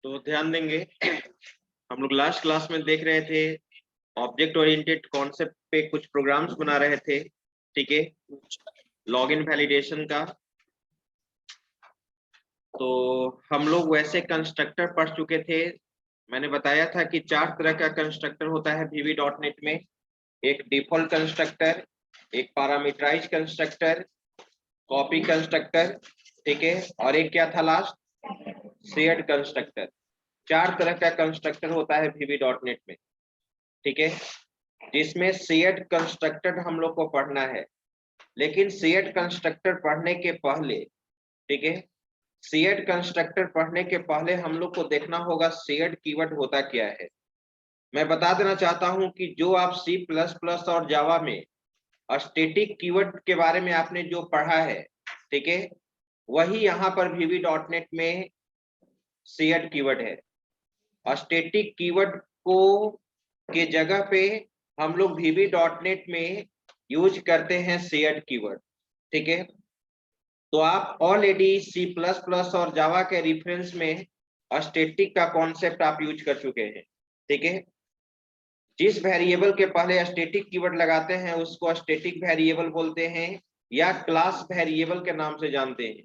तो ध्यान देंगे, हम लोग लास्ट क्लास में देख रहे थे ऑब्जेक्ट ओरिएंटेड कॉन्सेप्ट पे कुछ प्रोग्राम्स बना रहे थे, ठीक है, लॉगिन वैलिडेशन का। तो हम लोग वैसे कंस्ट्रक्टर पढ़ चुके थे। मैंने बताया था कि 4 तरह का कंस्ट्रक्टर होता है VB.NET में। एक डिफॉल्ट कंस्ट्रक्टर, एक पैरामीटराइज्ड कंस्ट्रक्टर, कॉपी कंस्ट्रक्टर, ठीक है, और एक क्या था लास्ट, शेयर्ड कंस्ट्रक्टर। 4 तरह का कंस्ट्रक्टर होता है VB.NET में, ठीक है, जिसमें शेयर्ड कंस्ट्रक्टर हम लोग को पढ़ना है। लेकिन शेयर्ड कंस्ट्रक्टर पढ़ने के पहले, ठीक है, शेयर्ड कंस्ट्रक्टर पढ़ने के पहले हम लोग को देखना होगा शेयर्ड कीवर्ड होता क्या है। मैं बता देना चाहता हूं कि जो आप C++ और जावा में स्टैटिक कीवर्ड के बारे में आपने जो पढ़ा है, ठीक है, वही यहाँ पर VB.NET में शेयर्ड कीवर्ड है। स्टैटिक कीवर्ड को के जगह पे हम लोग VB.NET में यूज करते हैं शेयर्ड कीवर्ड, ठीक है। तो आप ऑलरेडी C++ और जावा के रेफरेंस में स्टैटिक का कॉन्सेप्ट आप यूज कर चुके हैं, ठीक है। जिस वेरिएबल के पहले स्टैटिक कीवर्ड लगाते हैं उसको स्टैटिक वेरिएबल बोलते हैं या क्लास वेरिएबल के नाम से जानते हैं,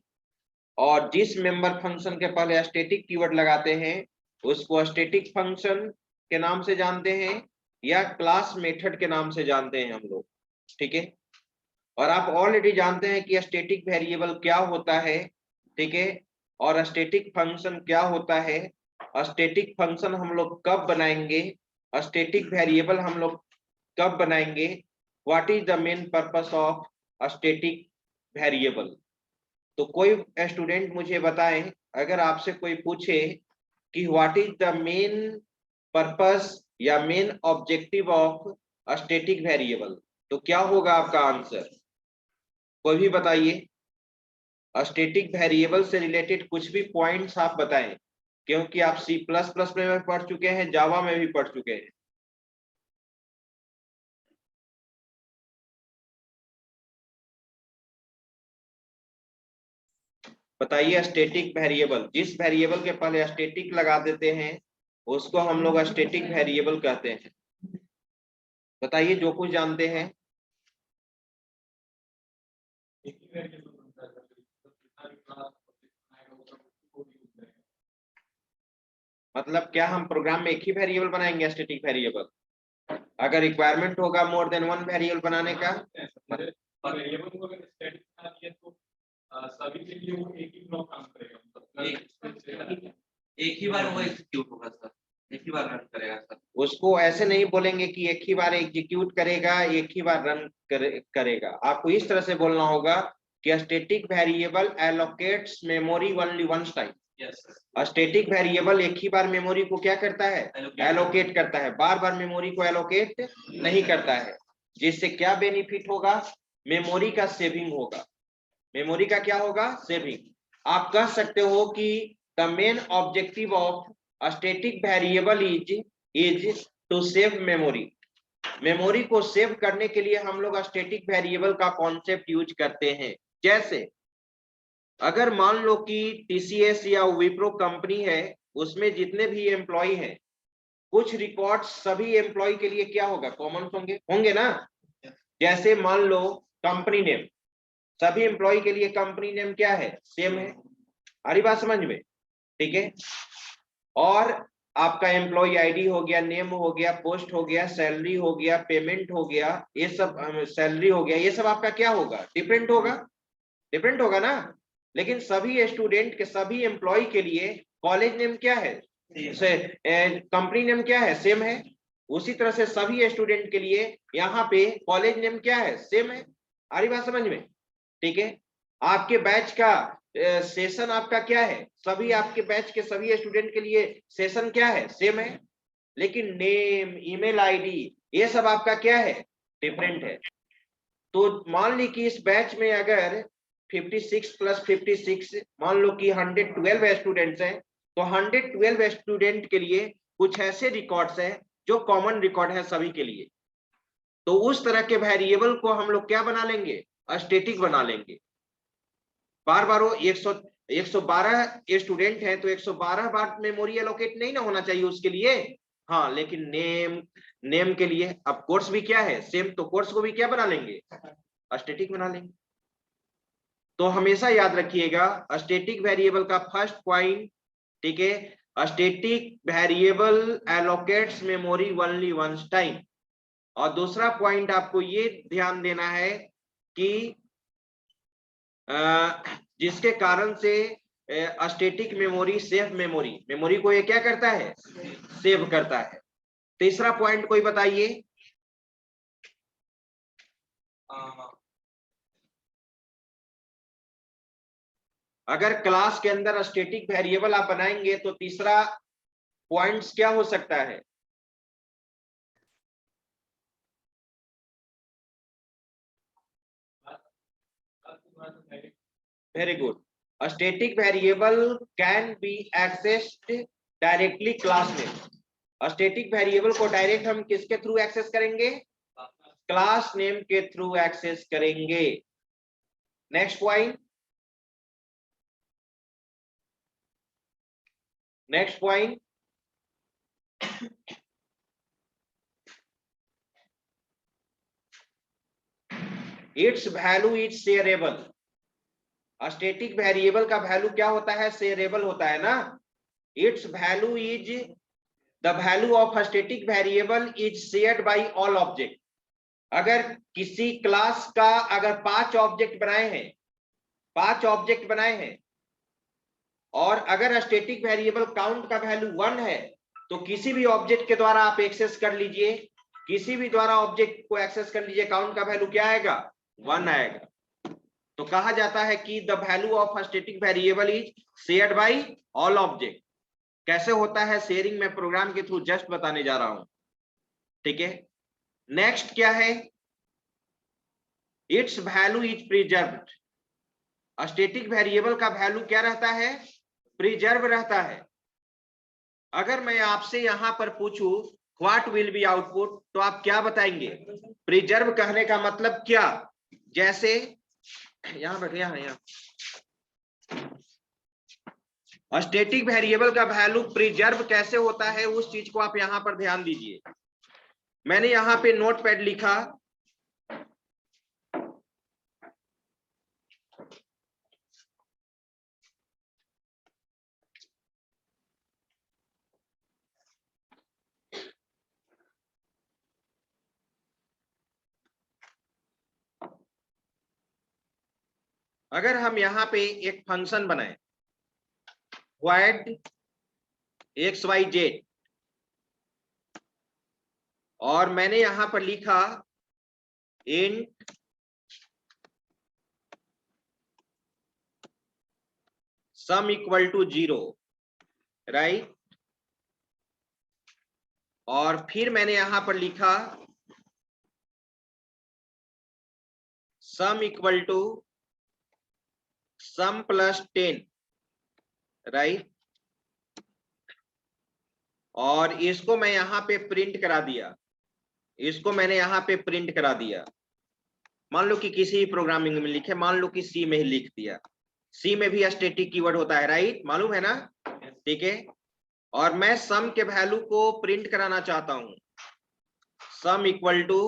और जिस मेंबर फंक्शन के पहले स्टैटिक कीवर्ड लगाते हैं उसको स्टैटिक फंक्शन के नाम से जानते हैं या क्लास मेथड के नाम से जानते हैं हम लोग, ठीक है। और आप ऑलरेडी जानते हैं कि स्टैटिक वेरिएबल क्या होता है, ठीक है, और स्टैटिक फंक्शन क्या होता है। स्टैटिक फंक्शन हम लोग कब बनाएंगे, स्टैटिक वेरिएबल हम लोग कब बनाएंगे, what is the main purpose of static variable. तो कोई स्टूडेंट मुझे बताएं, अगर आपसे कोई पूछे कि what is the main purpose या main objective of static variable, तो क्या होगा आपका आंसर, कोई भी बताइए। स्टैटिक वेरिएबल से रिलेटेड कुछ भी पॉइंट्स आप बताएं, क्योंकि आप C++ में भी पढ़ चुके हैं, जावा में भी पढ़ चुके हैं। बताइए, स्टैटिक वेरिएबल, जिस वेरिएबल के पहले स्टैटिक लगा देते हैं उसको हम लोग स्टैटिक वेरिएबल कहते हैं। बताइए जो कुछ जानते हैं। मतलब क्या हम प्रोग्राम में एक ही वेरिएबल बनाएंगे स्टैटिक वेरिएबल, अगर रिक्वायरमेंट होगा मोर देन वन वेरिएबल बनाने का। वेरिएबल को अगर स्टैटिक बना दिया तो सभी के लिए वो एक ही ब्लॉक काम करेगा, एक ही बार वो एग्जीक्यूट होगा सर, एक ही बार रन करेगा सर। उसको ऐसे नहीं बोलेंगे कि एक ही बार एग्जीक्यूट करेगा, एक ही बार रन करेगा। आपको इस तरह से बोलना होगा कि static variable allocates memory only once time. स्टैटिक वेरिएबल एक ही बार मेमोरी को क्या करता है, एलोकेट करता है, बार बार मेमोरी को एलोकेट नहीं करता है। जिससे क्या बेनिफिट होगा, मेमोरी का सेविंग होगा। मेमोरी का क्या होगा, सेविंग। आप कह सकते हो कि the main objective of static variable is to save memory. Memory को सेव करने के लिए हम लोग स्टैटिक वेरिएबल का कॉन्सेप्ट यूज करते हैं। जैसे अगर मान लो कि TCS या विप्रो कंपनी है, उसमें जितने भी एम्प्लॉय हैं, कुछ रिकॉर्ड्स सभी एम्प्लॉय के लिए क्या होगा, कॉमन होंगे ना। जैसे मान लो कंपनी नेम, सभी एम्प्लॉय के लिए कंपनी नेम क्या है, सेम है। हमारी बात समझ में, ठीक है। और आपका एम्प्लॉय आईडी हो गया, नेम हो गया, पोस्ट हो गया, सैलरी हो गया, पेमेंट हो गया, ये सब, सैलरी हो गया, ये सब आपका क्या होगा, डिफरेंट होगा, डिफरेंट होगा ना। लेकिन सभी स्टूडेंट के, सभी एम्प्लॉय के लिए कॉलेज नेम क्या है, कंपनी नेम क्या है, सेम है। उसी तरह से सभी स्टूडेंट के लिए यहाँ पे कॉलेज नेम क्या है, सेम है। आ रही बात समझ में, ठीक है। आपके बैच का सेशन आपका क्या है, सभी आपके बैच के सभी स्टूडेंट के लिए सेशन क्या है, सेम है। लेकिन नेम, ईमेल आईडी, ये सब आपका क्या है, डिफरेंट है। तो मान ली कि इस बैच में अगर 56 + 56 मान लो कि 112 स्टूडेंट्स हैं, तो 112 स्टूडेंट के लिए कुछ ऐसे रिकॉर्ड्स हैं जो कॉमन रिकॉर्ड है सभी के लिए। तो उस तरह के वेरिएबल को हम लोग क्या बना लेंगे, स्टैटिक बना लेंगे। बार बार वो 112 स्टूडेंट हैं तो 112 बार मेमोरी एलोकेट नहीं ना होना चाहिए उसके लिए। हाँ, लेकिन नेम के लिए अब कोर्स भी क्या है सेम, तो कोर्स को भी क्या बना लेंगे, स्टैटिक बना लेंगे। तो हमेशा याद रखिएगा स्टैटिक वेरिएबल का फर्स्ट पॉइंट, ठीक है, static variable allocates memory only once time. और दूसरा पॉइंट आपको ये ध्यान देना है कि जिसके कारण से स्टैटिक मेमोरी सेव मेमोरी को ये क्या करता है, सेव करता है। तीसरा पॉइंट कोई बताइए। अगर क्लास के अंदर स्टैटिक वेरिएबल आप बनाएंगे तो तीसरा पॉइंट्स क्या हो सकता है, very good, static variable can be accessed directly class में। स्टैटिक वेरिएबल को डायरेक्ट हम किसके थ्रू एक्सेस करेंगे, क्लास नेम के थ्रू एक्सेस करेंगे। Next point, next point, it's value is shareable. Static variable का वैल्यू क्या होता है, शेयरेबल होता है ना। It's value is the value of static variable is shared by all object. अगर किसी क्लास का अगर 5 ऑब्जेक्ट बनाए हैं, 5 ऑब्जेक्ट बनाए हैं, और अगर स्टैटिक वेरिएबल काउंट का वैल्यू 1 है, तो किसी भी ऑब्जेक्ट के द्वारा आप एक्सेस कर लीजिए, किसी भी द्वारा ऑब्जेक्ट को एक्सेस कर लीजिए, काउंट का वैल्यू क्या आएगा, 1 आएगा। तो कहा जाता है कि the value of static variable is shared by all object. कैसे होता है शेयरिंग में प्रोग्राम के थ्रू जस्ट बताने जा रहा हूं, ठीक है। नेक्स्ट क्या है, it's value is preserved. Static variable का वैल्यू क्या रहता है, प्रिजर्व रहता है। अगर मैं आपसे यहां पर पूछूं व्हाट विल बी आउटपुट, तो आप क्या बताएंगे, प्रिजर्व कहने का मतलब क्या, जैसे यहां बैठे, यहां स्टैटिक वेरिएबल का वैल्यू प्रिजर्व कैसे होता है उस चीज को आप यहां पर ध्यान दीजिए। मैंने यहां पे नोटपैड लिखा, अगर हम यहां पे एक फंक्शन बनाए void xyz, और मैंने यहां पर लिखा int sum equal to 0, right, और फिर मैंने यहां पर लिखा sum equal to sum plus 10, right, और इसको मैं यहां पे प्रिंट करा दिया, इसको मैंने यहां पे प्रिंट करा दिया। मान लो कि किसी प्रोग्रामिंग में लिखे, मान लो कि सी में ही लिख दिया, सी में भी स्टैटिक कीवर्ड होता है, राइट, मालूम है ना, ठीक है। और मैं सम के वैल्यू को प्रिंट कराना चाहता हूं, sum equal to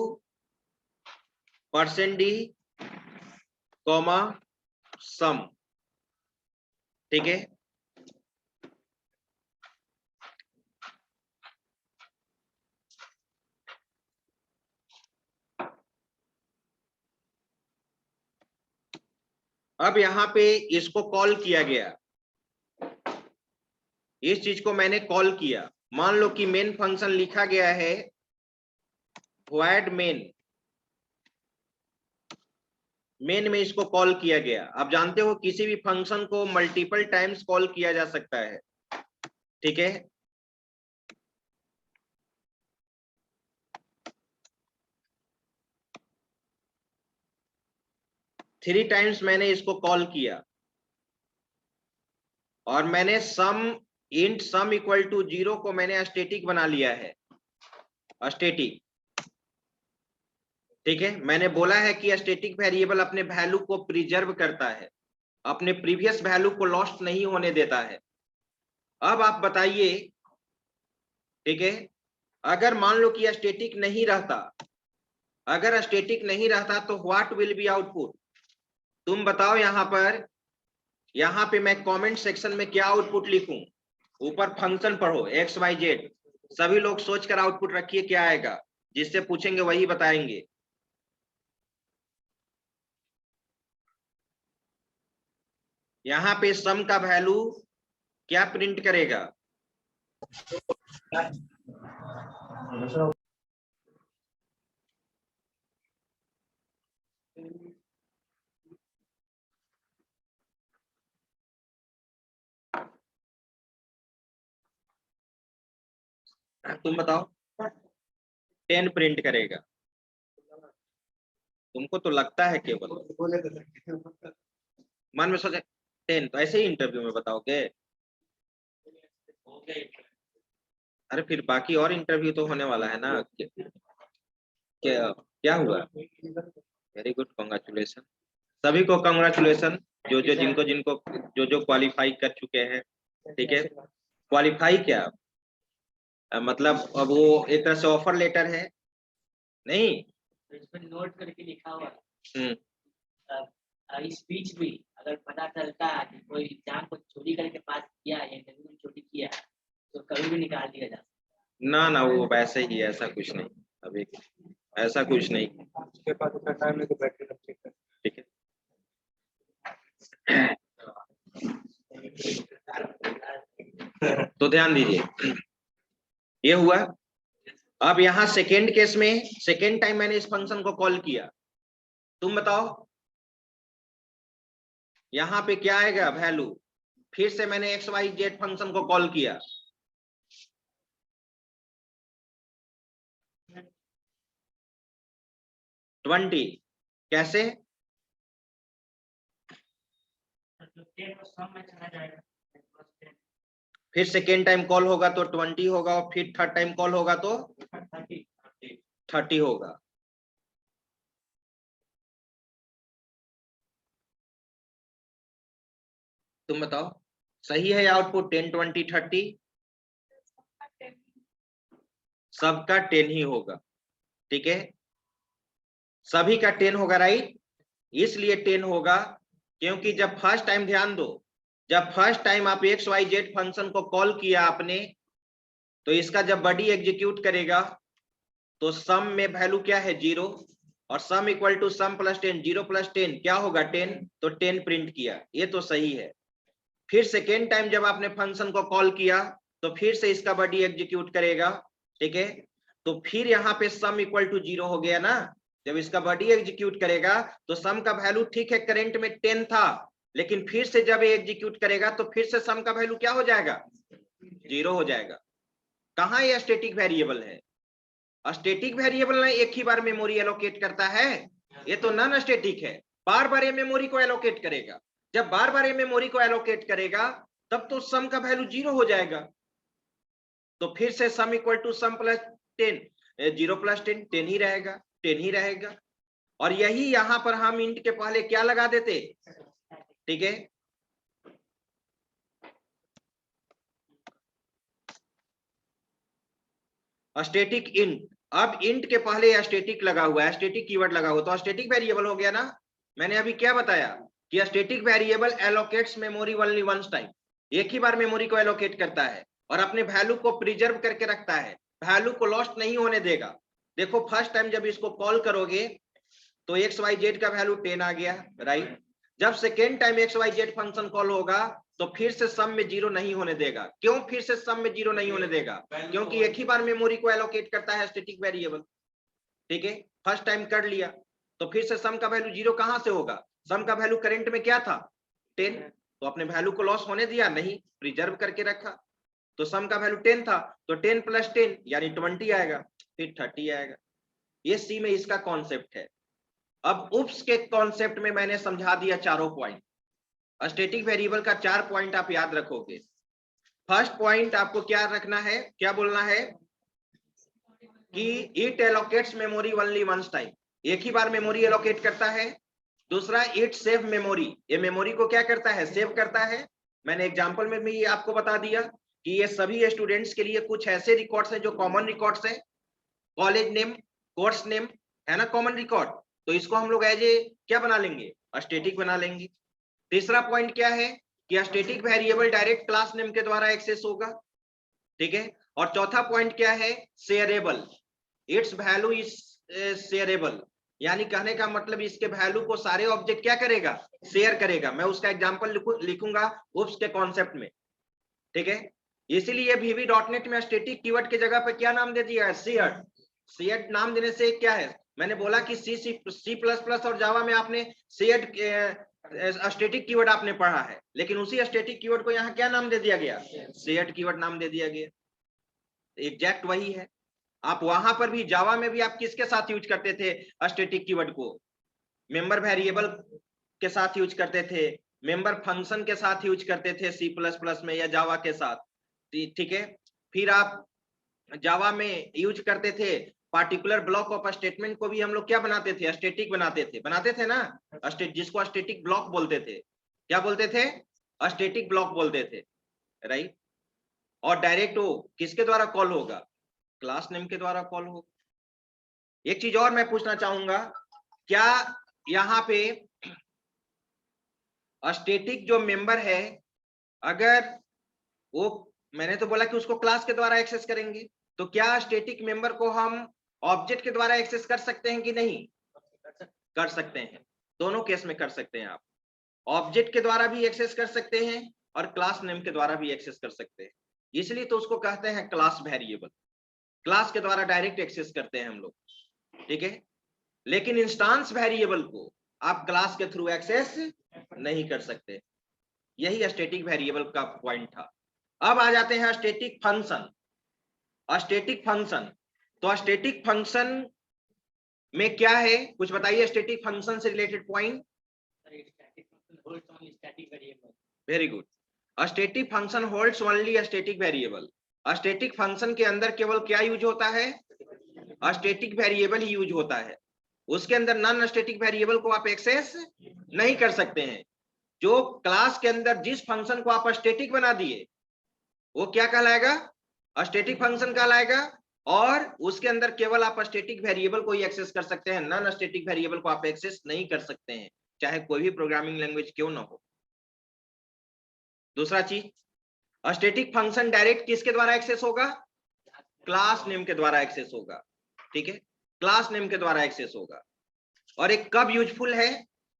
%d, comma sum, ठीक है। अब यहां पे इसको कॉल किया गया, इस चीज को मैंने कॉल किया, मान लो कि मेन फंक्शन लिखा गया है void main, मेन में इसको कॉल किया गया। आप जानते हो किसी भी फंक्शन को मल्टीपल टाइम्स कॉल किया जा सकता है, ठीक है। थ्री टाइम्स मैंने इसको कॉल किया, और मैंने सम इंट सम इक्वल टू 0 को मैंने स्टैटिक बना लिया है, स्टैटिक, ठीक है। मैंने बोला है कि स्टैटिक वेरिएबल अपने वैल्यू को प्रिजर्व करता है, अपने प्रीवियस वैल्यू को लॉस्ट नहीं होने देता है। अब आप बताइए, ठीक है, अगर मान लो कि स्टैटिक नहीं रहता, अगर स्टैटिक नहीं रहता तो व्हाट विल बी आउटपुट? तुम बताओ यहाँ पर, यहाँ पे मैं कमेंट सेक्शन में क्या आउटपुट लिखूं? ऊपर फंक्शन पढ़ो XYZ, सभी लोग सोचकर आउटपुट रखिए क्या आएगा, जिससे पूछेंगे वही बताएंगे। यहाँ पे सम का वैल्यू क्या प्रिंट करेगा? तुम बताओ। 10 प्रिंट करेगा। तुमको तो लगता है केवल मन में सोचे 10, तो ऐसे ही इंटरव्यू में बताओगे? अरे फिर बाकी और इंटरव्यू तो होने वाला है ना। क्या हुआ? वेरी गुड, कॉन्ग्रेचुलेशन सभी को, कॉन्ग्रेचुलेशन जो जिनको जो क्वालिफाई कर चुके हैं। ठीक है, क्वालिफाई क्या मतलब, अब वो एक तरह से ऑफर लेटर है नहीं? इसमें नोट करके लिखा हुआ इस बीच भी अगर पता चलता है कि कोई एग्जाम को चोरी करके पास किया है, इंटरव्यू में चोरी किया है, तो कभी भी निकाल दिया जा सकता ना ना, वो वैसे ही, ऐसा कुछ नहीं, अभी ऐसा कुछ नहीं। उसके बाद उतना टाइम नहीं तो बैटरी चेक कर। ठीक है, तो ध्यान दीजिए, ये हुआ। अब यहाँ सेकेंड केस में सेकेंड टाइम मैंने इस फंक्शन को कॉल किया, तुम बताओ यहाँ पे क्या आएगा वैल्यू? फिर से मैंने XYZ फंक्शन को कॉल किया, ट्वेंटी। कैसे? फिर सेकेंड टाइम कॉल होगा तो 20 होगा, और फिर थर्ड टाइम कॉल होगा तो 30 होगा। तुम बताओ सही है आउटपुट 10, 20, 30? सबका 10 ही होगा। ठीक है, सभी का 10 होगा, राइट? इसलिए 10 होगा क्योंकि जब फर्स्ट टाइम, ध्यान दो, जब फर्स्ट टाइम आप XYZ फंक्शन को कॉल किया आपने, तो इसका जब बॉडी एग्जीक्यूट करेगा तो सम में वैल्यू क्या है? 0, और sum equal to sum plus 10, 0 प्लस 10 क्या होगा? 10, तो 10 प्रिंट किया, ये तो सही है। फिर सेकेंड टाइम जब आपने फंक्शन को कॉल किया तो फिर से इसका बॉडी एग्जीक्यूट करेगा, ठीक है, तो फिर यहाँ पे सम इक्वल टू 0 हो गया ना। जब इसका बॉडी एग्जीक्यूट करेगा तो सम का वैल्यू, ठीक है, करंट में 10 था, लेकिन फिर से जब एग्जीक्यूट करेगा तो फिर से सम का वैल्यू क्या हो जाएगा? 0 हो जाएगा। कहाँ ये स्टैटिक वेरिएबल है? स्टैटिक वेरिएबल ने एक ही बार मेमोरी एलोकेट करता है, ये तो नॉन स्टैटिक है, बार बार ये मेमोरी को एलोकेट करेगा। जब बार बार ये मेमोरी को एलोकेट करेगा तब तो सम का वैल्यू 0 हो जाएगा। तो फिर से sum equal to sum plus 10, 0 प्लस 10, 10 ही रहेगा, 10 ही रहेगा। और यही यहां पर हम इंट के पहले क्या लगा देते? ठीक है, स्टैटिक इंट। अब इंट के पहले स्टैटिक लगा हुआ है, स्टैटिक कीवर्ड लगा हुआ, तो स्टैटिक वेरिएबल हो गया ना। मैंने अभी क्या बताया कि static variable allocates memory only once time, एक ही बार मेमोरी को एलोकेट करता है और अपने वैल्यू को प्रिजर्व करके रखता है, वैल्यू को लॉस्ट नहीं होने देगा। देखो फर्स्ट टाइम जब इसको कॉल करोगे तो XYZ का वैल्यू 10 आ गया, राइट? जब second time XYZ function call होगा तो फिर से सम में 0 नहीं होने देगा। क्यों फिर से सम में 0 नहीं होने देगा? क्योंकि एक ही बार मेमोरी को एलोकेट करता है स्टैटिक वेरिएबल। ठीक है, फर्स्ट टाइम कर लिया तो फिर से सम का वैल्यू 0 कहां से होगा? सम का वैल्यू करंट में क्या था? 10, तो अपने वैल्यू को लॉस होने दिया नहीं, प्रिजर्व करके रखा, तो सम का वैल्यू 10 था, तो 10 प्लस 10 यानी 20 आएगा, फिर 30 आएगा। ये सी में इसका कॉन्सेप्ट है। अब उप्स के कॉन्सेप्ट में मैंने समझा दिया चारों पॉइंट। स्टैटिक वेरिएबल का 4 पॉइंट आप याद रखोगे। फर्स्ट पॉइंट आपको क्या रखना है, क्या बोलना है कि it allocates memory only once time, एक ही बार मेमोरी एलोकेट करता है दूसरा इट सेव मेमोरी, ये मेमोरी को क्या करता है, सेव करता है। मैंने एग्जांपल में भी आपको बता दिया कि ये सभी स्टूडेंट्स के लिए कुछ ऐसे रिकॉर्ड्स हैं जो कॉमन रिकॉर्ड्स है, कॉलेज नेम, कोर्स नेम, है ना, कॉमन रिकॉर्ड। तो इसको हम लोग एज ए क्या बना लेंगे, स्टैटिक बना लेंगे। तीसरा पॉइंट क्या है कि static variable direct class name के द्वारा एक्सेस होगा, ठीक है। और चौथा पॉइंट क्या है, shareable, it's value is shareable, यानी कहने का मतलब इसके वैल्यू को सारे ऑब्जेक्ट क्या करेगा, शेयर करेगा। मैं उसका एग्जांपल लिखूंगा उप्स के कॉन्सेप्ट में, ठीक है। इसीलिए VB.NET में स्टैटिक कीवर्ड की जगह पे क्या नाम दे दिया है, शेयर्ड। शेयर्ड नाम देने से क्या है, मैंने बोला कि C++ और जावा में आपने शेयर्ड स्टैटिक कीवर्ड आपने पढ़ा है, लेकिन उसी स्टैटिक कीवर्ड को यहाँ क्या नाम दे दिया गया, शेयर्ड कीवर्ड नाम दे दिया गया। एग्जैक्ट वही है। आप वहां पर भी जावा में भी आप किसके साथ यूज करते थे स्टैटिक कीवर्ड को, मेंबर वेरिएबल के साथ यूज करते थे, मेंबर फंक्शन के साथ यूज करते थे C++ में या जावा के साथ, ठीक है। फिर आप जावा में यूज करते थे पार्टिकुलर ब्लॉक ऑफ स्टेटमेंट को भी हम लोग क्या बनाते थे, स्टैटिक बनाते थे ना, जिसको स्टैटिक ब्लॉक बोलते थे, क्या बोलते थे, स्टैटिक ब्लॉक बोलते थे, राइट। और डायरेक्ट वो किसके द्वारा कॉल होगा, क्लास नेम के द्वारा कॉल होगा। एक चीज और मैं पूछना चाहूंगा, क्या यहाँ पे स्टैटिक जो मेंबर है, अगर वो, मैंने तो बोला कि उसको क्लास के द्वारा एक्सेस करेंगे, तो क्या स्टैटिक मेंबर को हम ऑब्जेक्ट के द्वारा एक्सेस कर सकते हैं कि नहीं, कर सकते हैं। दोनों केस में कर सकते हैं, आप ऑब्जेक्ट के द्वारा भी एक्सेस कर सकते हैं और क्लास नेम के द्वारा भी एक्सेस कर सकते हैं। इसलिए तो उसको कहते हैं क्लास वेरिएबल, क्लास के द्वारा डायरेक्ट एक्सेस करते हैं हम लोग, ठीक है। लेकिन इंस्टांस वेरिएबल को आप क्लास के थ्रू एक्सेस नहीं कर सकते। यही स्टैटिक वेरिएबल का पॉइंट था। अब आ जाते हैं स्टैटिक फंक्शन। स्टैटिक फंक्शन, तो स्टैटिक फंक्शन में क्या है, कुछ बताइए स्टैटिक फंक्शन से related point. Very good. Static function holds only static variable. Static function के अंदर केवल क्या यूज होता है, स्टैटिक वेरिएबल ही यूज होता है। उसके अंदर नॉन स्टैटिक वेरिएबल को आप एक्सेस नहीं कर सकते हैं। जो क्लास के अंदर जिस फंक्शन को आप स्टैटिक बना दिए वो क्या कहलाएगा, स्टैटिक फंक्शन कहलाएगा। और उसके अंदर केवल आप स्टैटिक वेरिएबल को ही एक्सेस कर सकते हैं, नॉन स्टैटिक वेरिएबल को आप एक्सेस नहीं कर सकते हैं, चाहे कोई भी प्रोग्रामिंग लैंग्वेज क्यों ना हो। दूसरा चीज, स्टैटिक फंक्शन डायरेक्ट किसके द्वारा एक्सेस होगा, क्लास नेम के द्वारा एक्सेस होगा, ठीक है, क्लास नेम के द्वारा एक्सेस होगा। और एक कब यूजफुल है,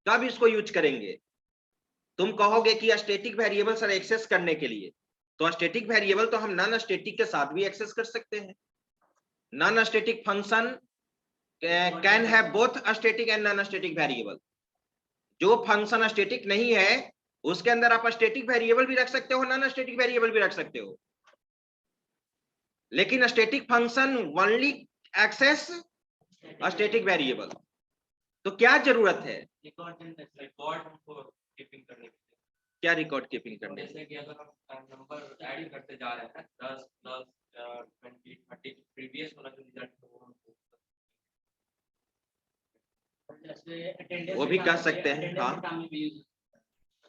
कब इसको यूज करेंगे, तुम कहोगे कि स्टैटिक वेरिएबल सर एक्सेस करने के लिए, तो स्टैटिक वेरिएबल तो हम नॉन स्टैटिक के साथ भी एक्सेस कर सकते हैं। Non static function can have both static and non static variable. जो फंक्शन स्टैटिक नहीं है उसके अंदर आप स्टैटिक वेरिएबल भी रख सकते हो, नॉन स्टैटिक वेरिएबल भी रख सकते हो। लेकिन static function only access static variable. तो क्या जरूरत है, रिकॉर्ड हमको कीपिंग करने की, क्या रिकॉर्ड कीपिंग करने की? जैसे कि अगर हम नंबर ऐड करते जा रहे हैं 10 प्लस 20 30 प्रीवियस वाला जो रिजल्ट है वो हमको वो भी कर सकते हैं, हाँ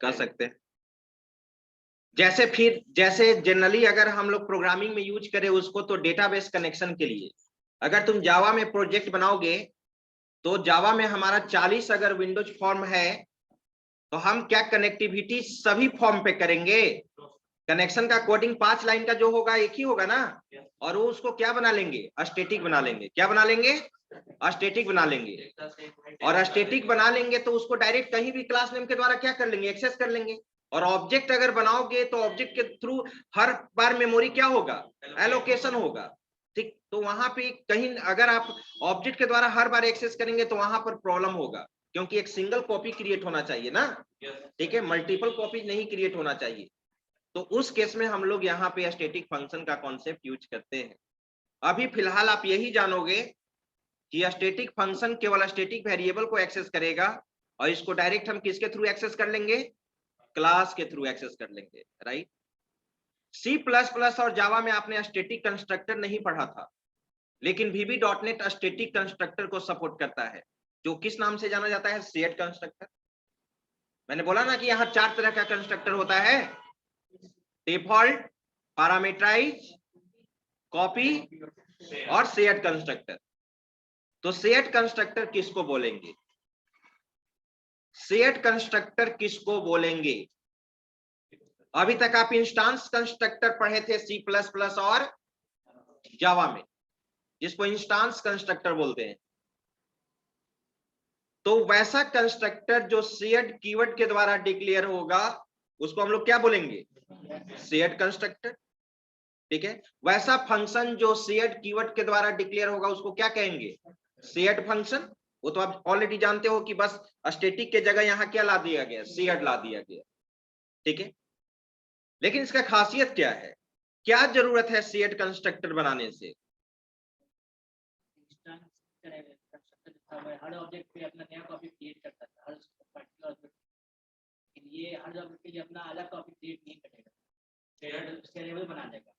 कर सकते हैं। जैसे जनरली अगर हम लोग प्रोग्रामिंग में यूज करें उसको, तो डेटाबेस कनेक्शन के लिए अगर तुम जावा में प्रोजेक्ट बनाओगे तो जावा में हमारा 40 अगर विंडोज फॉर्म है तो हम क्या कनेक्टिविटी सभी फॉर्म पे करेंगे। कनेक्शन का कोडिंग 5 लाइन का जो होगा एक ही होगा ना, और वो उसको क्या बना लेंगे, स्टैटिक बना लेंगे। क्या बना लेंगे, स्टैटिक बना लेंगे। और स्टैटिक बना लेंगे तो उसको डायरेक्ट कहीं भी क्लास नेम के द्वारा क्या कर लेंगे, एक्सेस कर लेंगे। और ऑब्जेक्ट अगर बनाओगे तो ऑब्जेक्ट के थ्रू हर बार मेमोरी क्या होगा, एलोकेशन होगा, ठीक। तो वहां पे कहीं अगर आप ऑब्जेक्ट के द्वारा हर बार एक्सेस करेंगे तो वहां पर प्रॉब्लम होगा, क्योंकि एक सिंगल कॉपी क्रिएट होना चाहिए ना, ठीक है, मल्टीपल कॉपी नहीं क्रिएट होना चाहिए। तो उस केस में हम लोग यहाँ पे स्टैटिक फंक्शन का कॉन्सेप्ट यूज करते हैं। अभी फिलहाल आप यही जानोगे कि स्टैटिक फंक्शन केवल स्टैटिक वेरिएबल को एक्सेस करेगा, और इसको डायरेक्ट हम किसके थ्रू एक्सेस कर लेंगे, क्लास के थ्रू एक्सेस कर लेंगे, राइट। C++ और जावा में आपने स्टैटिक कंस्ट्रक्टर नहीं पढ़ा था, लेकिन VB.NET स्टैटिक कंस्ट्रक्टर को सपोर्ट करता है। जो किस नाम से जाना जाता है, सेट कंस्ट्रक्टर। मैंने बोला ना कि यहाँ 4 तरह का कंस्ट्रक्टर होता है, डिफॉल्ट, पैरामीटराइज, कॉपी और सेट कंस्ट्रक्टर। तो सेट कंस्ट्रक्टर किसको बोलेंगे, सेट कंस्ट्रक्टर किसको बोलेंगे? अभी तक आप इंस्टांस कंस्ट्रक्टर पढ़े थे C++ और जावा में, जिसको इंस्टांस कंस्ट्रक्टर बोलते हैं। तो वैसा कंस्ट्रक्टर जो सेट कीवर्ड के द्वारा डिक्लेयर होगा उसको हम लोग क्या बोलेंगे, सेट कंस्ट्रक्टर। ठीक है, वैसा फंक्शन जो सेट कीवर्ड के द्वारा डिक्लेयर होगा उसको क्या कहेंगे, सेट फंक्शन। वो तो आप ऑलरेडी जानते हो कि बस स्टैटिक के जगह यहाँ क्या ला दिया गया, सेट ला दिया गया। ठीक है, लेकिन इसका खासियत क्या है, क्या जरूरत है सेट कंस्ट्रक्टर बनाने से? हर ऑब्जेक्ट पे अपना नया कॉपी क्रिएट करता था, हर पर्टिकुलर ऑब्जेक्ट के लिए हर ऑब्जेक्ट के लिए अपना अलग कॉपी क्रिएट नहीं करेगा, स्केलेबल बना देगा।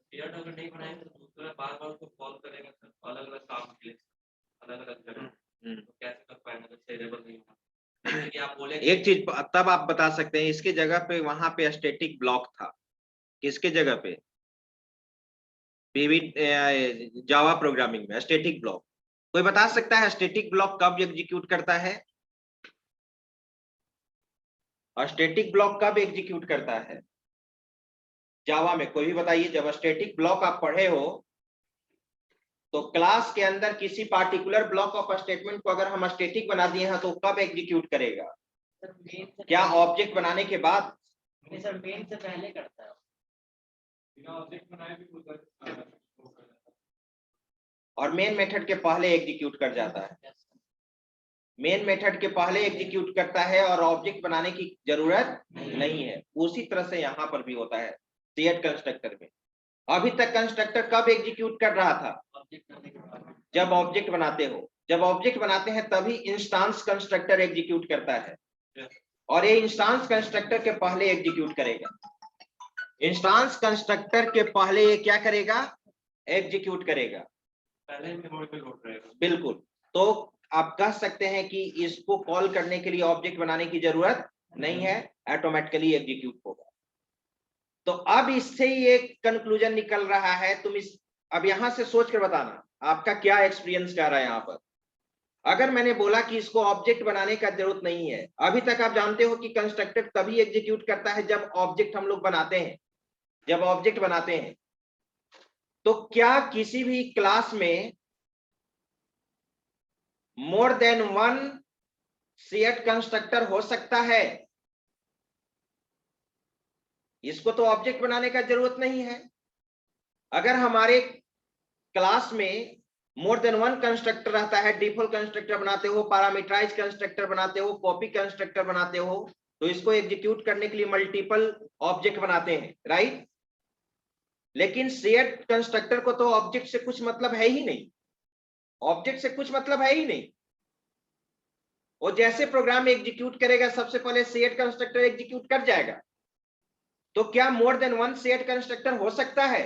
सेट अगर नहीं बनाए तो दूसरा बार-बार उसको कॉल करेगा सर, अलग-अलग काम के लिए, अलग-अलग जगह। तो कैसे कर पाएंगे जब स्केलेबल नहीं होगा? जैसे कि आप बोले एक चीज तब आप बता सकते हैं, इसके जगह पे वहां पे स्टैटिक ब्लॉक था, किसके जगह पे, जावा प्रोग्रामिंग में स्टैटिक ब्लॉक। कोई बता सकता है स्टैटिक ब्लॉक कब एग्जीक्यूट करता है, स्टैटिक ब्लॉक कब एग्जीक्यूट करता है जावा में? कोई भी बताइए, जब स्टैटिक ब्लॉक आप पढ़े हो तो क्लास के अंदर किसी पार्टिकुलर ब्लॉक ऑफ स्टेटमेंट को अगर हम स्टैटिक बना दिए हैं तो कब एग्जीक्यूट करेगा? क्या ऑब्जेक्ट बनाने के बाद? सर मेन से पहले करता है, बिना ऑब्जेक्ट बनाए भी उधर और मेन मेथड के पहले एग्जीक्यूट कर जाता है, मेन मेथड के पहले एग्जीक्यूट करता है और ऑब्जेक्ट बनाने की जरूरत नहीं है। उसी तरह से यहाँ पर भी होता है सेट कंस्ट्रक्टर में। अभी तक कंस्ट्रक्टर कब एग्जीक्यूट कर रहा था, जब ऑब्जेक्ट बनाते हो। जब ऑब्जेक्ट बनाते हैं तभी इंस्टांस कंस्ट्रक्टर एग्जीक्यूट करता है, और ये इंस्टांस कंस्ट्रक्टर के पहले एग्जीक्यूट करेगा। इंस्टांस कंस्ट्रक्टर के पहले ये क्या करेगा, एग्जीक्यूट करेगा, पहले मेमोरी पे लोड रहेगा। बिल्कुल। तो आप कह सकते हैं कि इसको कॉल करने के लिए ऑब्जेक्ट बनाने की जरूरत नहीं है, ऑटोमेटिकली एग्जीक्यूट होगा। तो अब इससे ही एक कंक्लूजन निकल रहा है, तुम इस अब यहां से सोच कर बताना आपका क्या एक्सपीरियंस कह रहा है यहाँ पर। अगर मैंने बोला कि इसको ऑब्जेक्ट बनाने का जरूरत नहीं है, अभी तक आप जानते हो कि कंस्ट्रक्टर तभी एग्जीक्यूट करता है जब ऑब्जेक्ट हम लोग बनाते हैं, जब ऑब्जेक्ट बनाते हैं। तो क्या किसी भी क्लास में more than one set constructor हो सकता है? इसको तो ऑब्जेक्ट बनाने का जरूरत नहीं है। अगर हमारे क्लास में मोर देन वन कंस्ट्रक्टर रहता है, डिफॉल्ट कंस्ट्रक्टर बनाते हो, पैरामीटराइज कंस्ट्रक्टर बनाते हो, कॉपी कंस्ट्रक्टर बनाते हो, तो इसको एग्जीक्यूट करने के लिए मल्टीपल ऑब्जेक्ट बनाते हैं, राइट। लेकिन सेट कंस्ट्रक्टर को तो ऑब्जेक्ट से कुछ मतलब है ही नहीं, ऑब्जेक्ट से कुछ मतलब है ही नहीं। वो जैसे प्रोग्राम एग्जीक्यूट करेगा सबसे पहले सेट कंस्ट्रक्टर एग्जीक्यूट कर जाएगा। तो क्या more than one set constructor हो सकता है?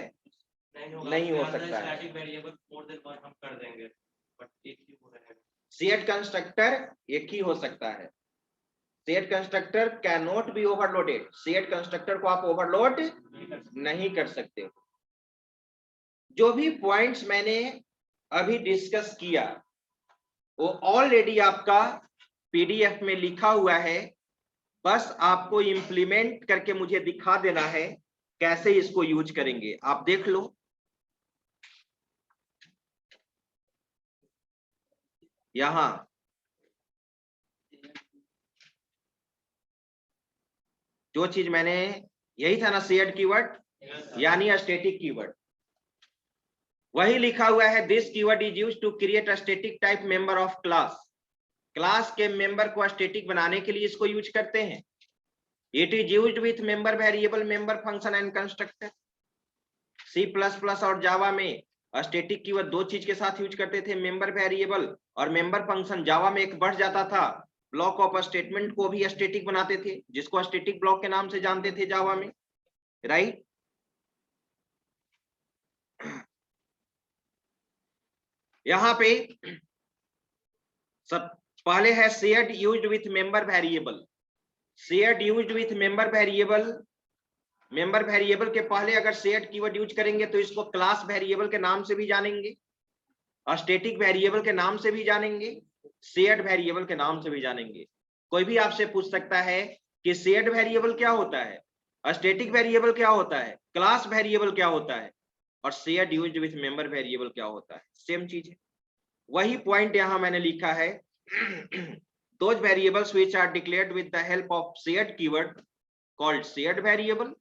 नहीं हो सकता है। Static variable more than one हम कर देंगे, बट एक ही हो रहेगा। सेट कंस्ट्रक्टर एक ही हो सकता है। Set constructor can not be overloaded. Set constructor को आप ओवरलोड नहीं कर सकते हो। जो भी पॉइंट्स मैंने अभी डिस्कस किया वो ऑलरेडी आपका पीडीएफ में लिखा हुआ है, बस आपको इंप्लीमेंट करके मुझे दिखा देना है कैसे इसको यूज करेंगे। आप देख लो, यहां जो चीज मैंने, यही था ना सेट कीवर्ड, यानी स्टैटिक कीवर्ड, वही लिखा हुआ है। This keyword is used to create a static type member of class. Class के मेंबर को स्टैटिक बनाने के लिए इसको यूज करते हैं। It is used with member variable, member function and constructor. C++ और जावा में स्टैटिक कीवर्ड दो चीज के साथ यूज करते थे, मेंबर वेरिएबल और मेंबर फंक्शन। जावा में एक बढ़ जाता था, ब्लॉक ऑफ स्टेटमेंट को भी स्टैटिक बनाते थे, जिसको स्टैटिक ब्लॉक के नाम से जानते थे जावा में, राइट। यहाँ पे सब पहले है shared used with member variable. Shared used with member variable, member variable के पहले अगर शेयर्ड कीवर्ड यूज करेंगे तो इसको क्लास वेरिएबल के नाम से भी जानेंगे, स्टैटिक वेरिएबल के नाम से भी जानेंगे, शेयर्ड वेरिएबल के नाम से भी जानेंगे। कोई भी आपसे पूछ सकता है कि शेयर्ड वेरिएबल क्या होता है, स्टैटिक वेरिएबल क्या होता है, क्लास वेरिएबल क्या होता है और shared used with member variable क्या होता है, सेम चीज है। वही पॉइंट यहां मैंने लिखा है those variables which are declared with the help of shared keyword called shared variable.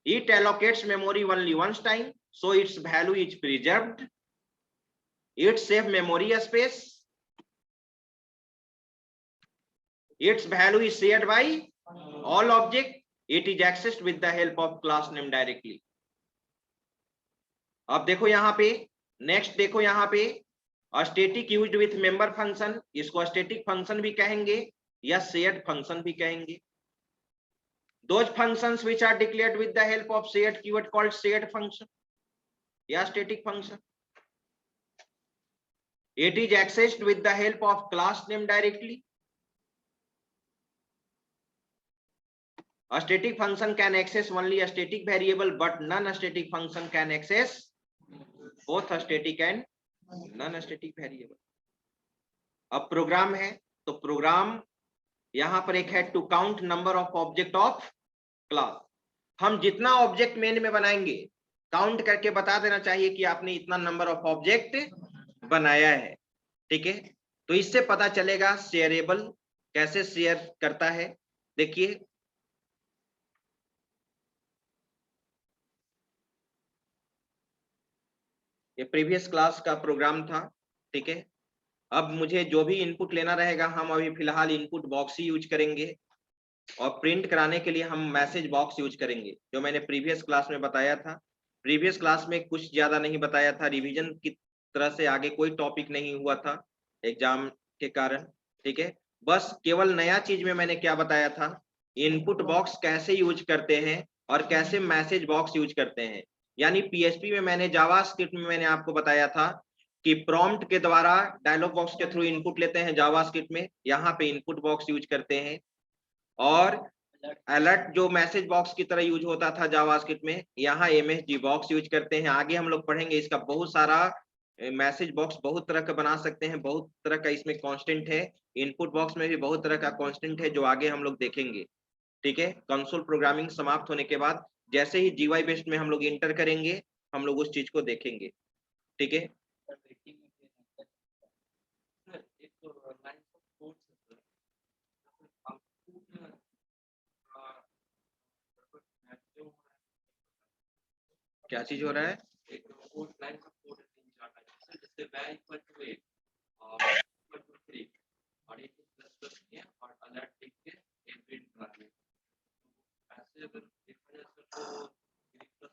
It allocates memory only once time, so its value is preserved. It saves memory space. Its value is shared by all object. It is accessed with the help of class name directly. अब देखो यहाँ पे, next देखो यहाँ पे, static used with member function, इसको static function भी कहेंगे या शेयर्ड फंक्शन भी कहेंगे। Those functions which are declared with the help of shared keyword called shared function या static function. It is accessed with the help of class name directly. A static function can access only a static variable, but non-static function can access both a static and non-static variable. अब program है तो program यहां पर एक है to count number of object of class. हम जितना object main में बनाएंगे काउंट करके बता देना चाहिए कि आपने इतना नंबर ऑफ ऑब्जेक्ट बनाया है, ठीक है। तो इससे पता चलेगा शेयरेबल कैसे शेयर करता है। देखिए ये प्रीवियस क्लास का प्रोग्राम था, ठीक है। अब मुझे जो भी इनपुट लेना रहेगा हम अभी फिलहाल इनपुट बॉक्स ही यूज करेंगे और प्रिंट कराने के लिए हम मैसेज बॉक्स यूज करेंगे, जो मैंने प्रीवियस क्लास में बताया था। प्रीवियस क्लास में कुछ ज्यादा नहीं बताया था, रिवीजन की तरह से आगे कोई टॉपिक नहीं हुआ था एग्जाम के कारण, ठीक है। बस केवल नया चीज में मैंने क्या बताया था, इनपुट बॉक्स कैसे यूज करते हैं और कैसे मैसेज बॉक्स यूज करते हैं। यानी पीएचपी में मैंने जावास्क्रिप्ट में मैंने आपको बताया था कि प्रॉम्प्ट के द्वारा डायलॉग बॉक्स के थ्रू इनपुट लेते हैं जावास्क्रिप्ट में, यहाँ पे इनपुट बॉक्स यूज करते हैं। और अलर्ट जो मैसेज बॉक्स की तरह यूज होता था जावास्क्रिप्ट में, यहाँ एमएसजी बॉक्स यूज करते हैं। आगे हम लोग पढ़ेंगे इसका बहुत सारा मैसेज बॉक्स बहुत तरह का बना सकते हैं, बहुत तरह का इसमें कांस्टेंट है। इनपुट बॉक्स में भी बहुत तरह का कांस्टेंट है जो आगे हम लोग देखेंगे, ठीक है। कंसोल प्रोग्रामिंग समाप्त होने के बाद जैसे ही जीवाई बेस्ड में हम लोग इंटर करेंगे हम लोग उस चीज को देखेंगे, ठीक है। क्या चीज हो रहा है? एक कोड लाइन का कोड तीन चार टाइप जैसे वैल इक्वल टू 8 और इक्वल टू 3 और एक प्लस प्लस है और अलर्ट लिख के एक प्रिंट करना है। ऐसे अगर देखा जाए तो प्लस प्लस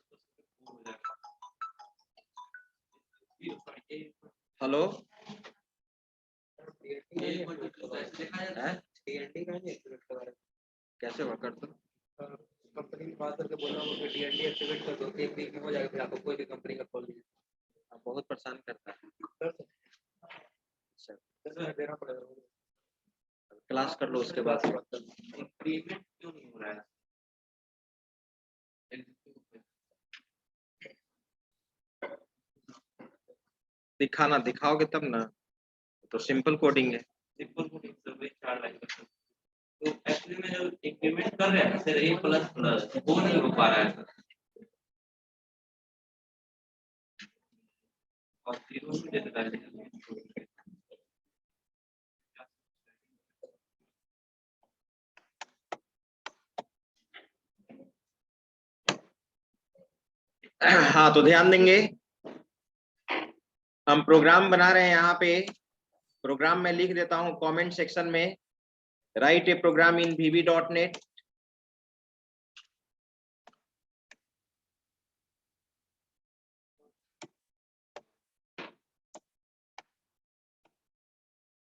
कोड हो जाएगा। हेलो कैसे वर्क करता? कंपनी में बात करके बोला हूँ कि डीएनडी एक्टिवेट कर दो, एक वीक में हो जाएगा, फिर आपको कोई भी कंपनी का कॉल लीजिए। बहुत परेशान करता है। देना पड़ेगा, क्लास कर लो उसके बाद। इंक्रीमेंट क्यों नहीं हो रहा है? दिखाना, दिखाओगे तब ना, तो सिंपल कोडिंग है। सिंपल कोडिंग सर्वे 4 लाइन का। तो एक्चुअली में जो इंक्रीमेंट कर रहे हैं ना सर, ए प्लस प्लस वो नहीं हो पा रहा है और 0 भी दे देता है। हाँ तो ध्यान देंगे, हम प्रोग्राम बना रहे हैं। यहाँ पे प्रोग्राम में लिख देता हूँ कमेंट सेक्शन में, write a program in VB.NET।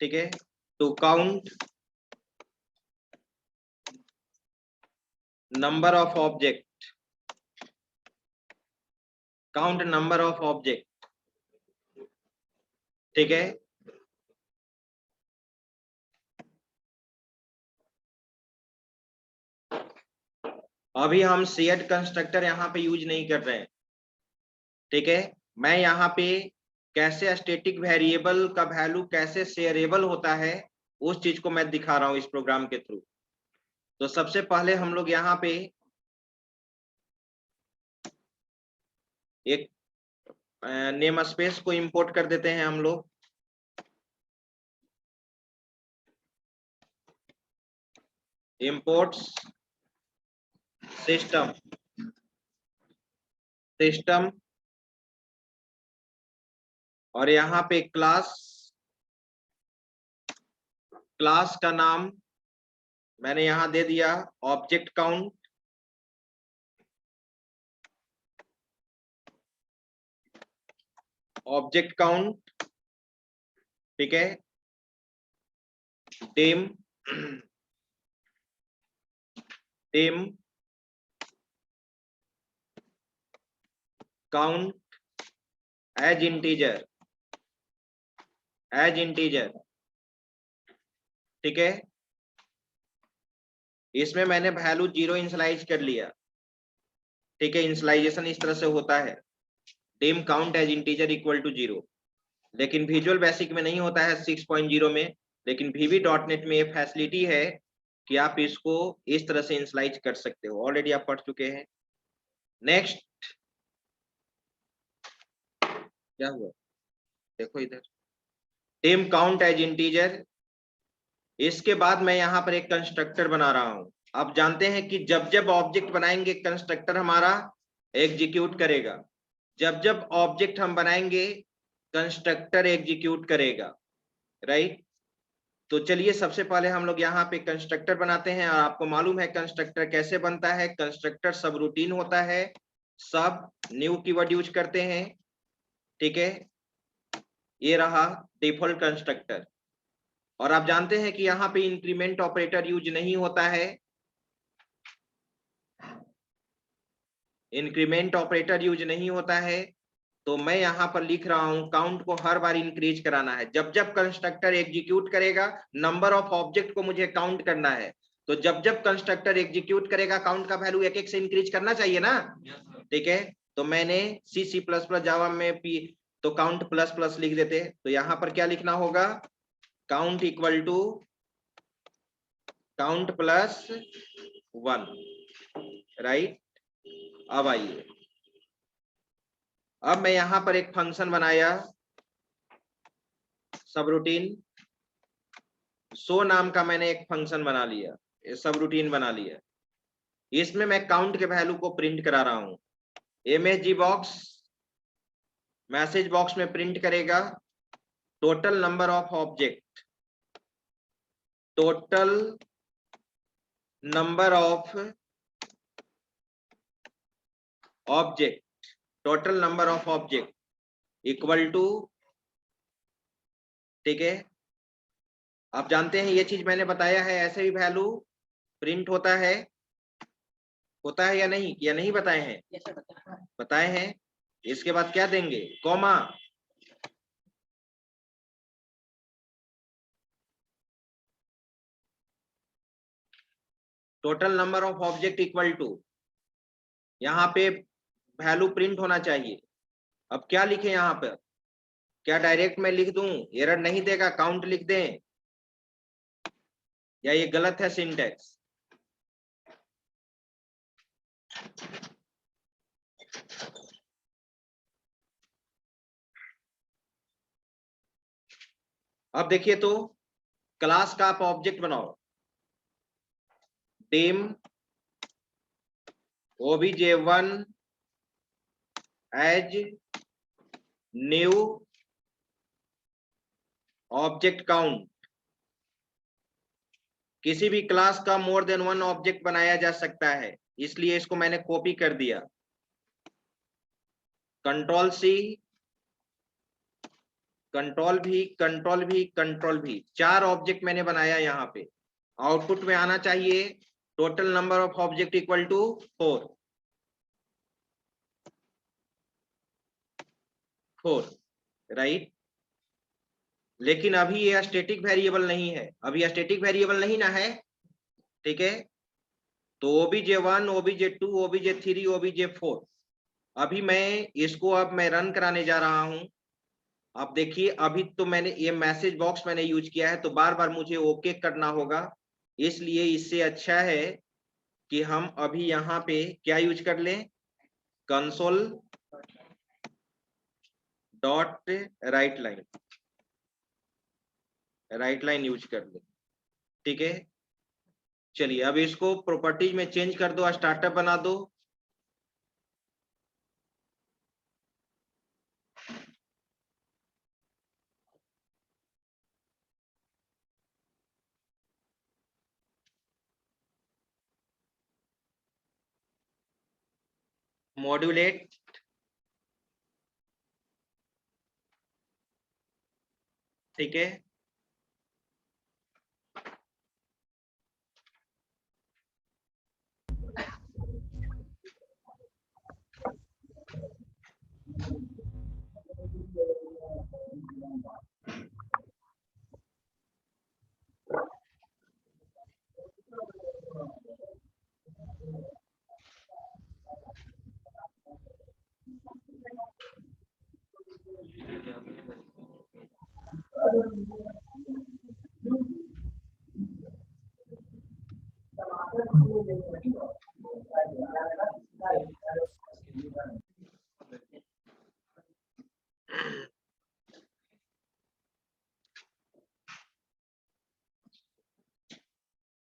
ठीक है, to count number of object, count number of object, ठीक है। अभी हम शेयर्ड कंस्ट्रक्टर यहाँ पे यूज नहीं कर रहे हैं, ठीक है। मैं यहाँ पे कैसे स्टैटिक वेरिएबल का वैल्यू कैसे शेयरेबल होता है उस चीज को मैं दिखा रहा हूँ इस प्रोग्राम के थ्रू। तो सबसे पहले हम लोग यहाँ पे एक नेम स्पेस को इंपोर्ट कर देते हैं हम लोग। इंपोर्ट्स सिस्टम और यहाँ पे क्लास का नाम मैंने यहाँ दे दिया ऑब्जेक्ट काउंट। ठीक है। टेम काउंट एज इंटीजर, ठीक है। इसमें मैंने वैल्यू 0 इनिशियलाइज कर लिया, ठीक है। इनिशियलाइजेशन इस तरह से होता है, temp count as integer equal to 0, लेकिन विजुअल बेसिक में नहीं होता है 6.0 में, लेकिन VB.NET में ये फैसिलिटी है कि आप इसको इस तरह से इनिशियलाइज कर सकते हो। ऑलरेडी आप पढ़ चुके हैं। नेक्स्ट क्या हुआ, देखो इधर, टेम काउंट एज इंटीजर। इसके बाद मैं यहाँ पर एक कंस्ट्रक्टर बना रहा हूं। आप जानते हैं कि जब जब ऑब्जेक्ट बनाएंगे कंस्ट्रक्टर हमारा एग्जीक्यूट करेगा, जब जब ऑब्जेक्ट हम बनाएंगे कंस्ट्रक्टर एग्जीक्यूट करेगा, राइट। तो चलिए सबसे पहले हम लोग यहाँ पे कंस्ट्रक्टर बनाते हैं। और आपको मालूम है कंस्ट्रक्टर कैसे बनता है। कंस्ट्रक्टर सब रूटीन होता है, सब न्यू कीवर्ड यूज करते हैं, ठीक है। ये रहा डिफॉल्ट कंस्ट्रक्टर। और आप जानते हैं कि यहाँ पे इंक्रीमेंट ऑपरेटर यूज नहीं होता है, तो मैं यहाँ पर लिख रहा हूं काउंट को हर बार इंक्रीज कराना है। जब जब कंस्ट्रक्टर एग्जीक्यूट करेगा नंबर ऑफ ऑब्जेक्ट को मुझे काउंट करना है, तो जब जब कंस्ट्रक्टर एग्जीक्यूट करेगा काउंट का वैल्यू एक एक से इंक्रीज करना चाहिए ना, ठीक है। तो मैंने C++ जावा में तो काउंट प्लस प्लस लिख देते, तो यहाँ पर क्या लिखना होगा, count equal to count plus 1, right. अब आइए, अब मैं यहां पर एक फंक्शन बनाया सब रूटीन शो नाम का, मैंने एक फंक्शन बना लिया, सब रूटीन बना लिया। इसमें मैं काउंट के वैल्यू को प्रिंट करा रहा हूं। MSG बॉक्स मैसेज बॉक्स में प्रिंट करेगा total number of object, total number of object equal to, ठीक है। आप जानते हैं ये चीज मैंने बताया है, ऐसे भी वैल्यू प्रिंट होता है या नहीं बताए हैं? ये सर बताया। बताए हैं। इसके बाद क्या देंगे, comma, total number of object equal to, यहाँ पे वैल्यू प्रिंट होना चाहिए। अब क्या लिखे यहाँ पर, क्या डायरेक्ट मैं लिख दूं, एरर नहीं देगा, काउंट लिख दें, या ये गलत है सिंटैक्स? अब देखिए तो क्लास का आप ऑब्जेक्ट बनाओ, dim obj1 as new object count. किसी भी क्लास का मोर देन 1 ऑब्जेक्ट बनाया जा सकता है, इसलिए इसको मैंने कॉपी कर दिया, Ctrl+C, Ctrl+V, 4 ऑब्जेक्ट मैंने बनाया। यहाँ पे आउटपुट में आना चाहिए total number of object equal to 4, right. लेकिन अभी ये स्टैटिक वेरिएबल नहीं है, अभी स्टैटिक वेरिएबल नहीं ना है, ठीक है। तो obj1, obj2, obj3, obj4। अभी मैं इसको अब मैं रन कराने जा रहा हूं। आप देखिए अभी तो मैंने ये मैसेज बॉक्स मैंने यूज किया है, तो बार बार मुझे ओके करना होगा। इसलिए इससे अच्छा है कि हम अभी यहाँ पे क्या यूज कर लें, console dot write line use कर लें। ठीक है, चलिए अब इसको प्रॉपर्टीज में चेंज कर दो, स्टार्टअप बना दो। मॉड्यूलेट, ठीक है,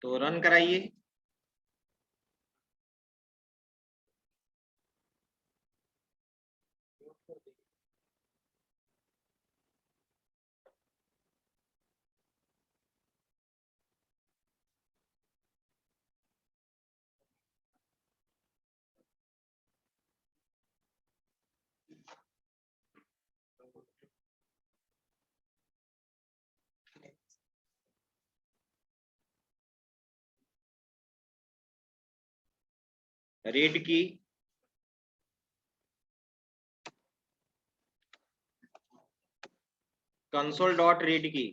तो रन कराइए। रीड की, कंसोल डॉट रीड की,